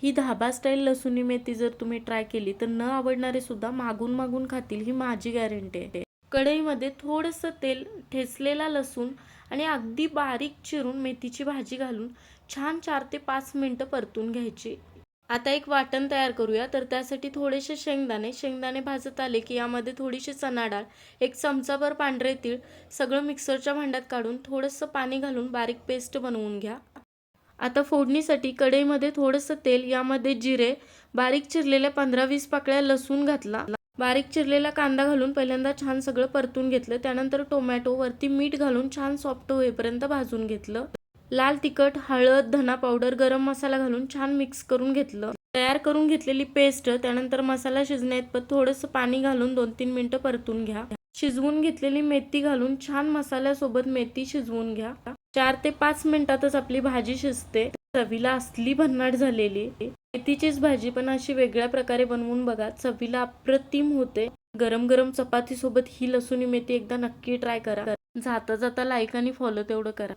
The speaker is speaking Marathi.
ही धाबा स्टाईल लसुणी मेथी जर तुम्ही ट्राय केली तर न आवडणारे सुद्धा मागून मागून खातील, ही माझी गॅरंटी आहे. कढईमध्ये थोडंसं तेल, ठेचलेला लसूण आणि अगदी बारीक चिरून मेथीची भाजी घालून छान 4 ते 5 मिनिटं परतून घ्यायची. आता एक वाटण तयार करूया. तर त्यासाठी थोडेसे शेंगदाणे भाजत आले की यामध्ये थोडीशी चणा डाळ, 1 चमचाभर पांढरे तीळ सगळं मिक्सरच्या भांड्यात काढून थोडंसं पाणी घालून बारीक पेस्ट बनवून घ्या. आता फोडणीसाठी कढईमध्ये थोडंसं तेल, यामध्ये जिरे, बारीक चिरलेल्या 15-20 पाकळ्या लसूण घातला. बारीक चिरलेला कांदा घालून पहिल्यांदा छान सगळं परतून घेतलं. त्यानंतर टोमॅटो वरती मीठ घालून छान सॉफ्ट होईपर्यंत भाजून घेतलं. लाल तिखट, हळद, धना पावडर, गरम मसाला घालून छान मिक्स करून घेतलं. तयार करून घेतलेली पेस्ट, त्यानंतर मसाला शिजण्याइतपत थोडंसं पाणी घालून 2-3 मिनिटं परतून घ्या. शिजवून घेतलेली मेथी घालून छान मसाल्यासोबत मेथी शिजवून घ्या. 4 ते 5 मिनिटातच आपली भाजी शिजते. चवीला असली भन्नाट झालेली मेथीचीच भाजी पण अशी वेगळ्या प्रकारे बनवून बघा, चवीला अप्रतिम होते. गरम गरम चपाती सोबत ही लसुणी मेथी एकदा नक्की ट्राय करा. जाता जाता लाईक आणि फॉलो तेवढं करा.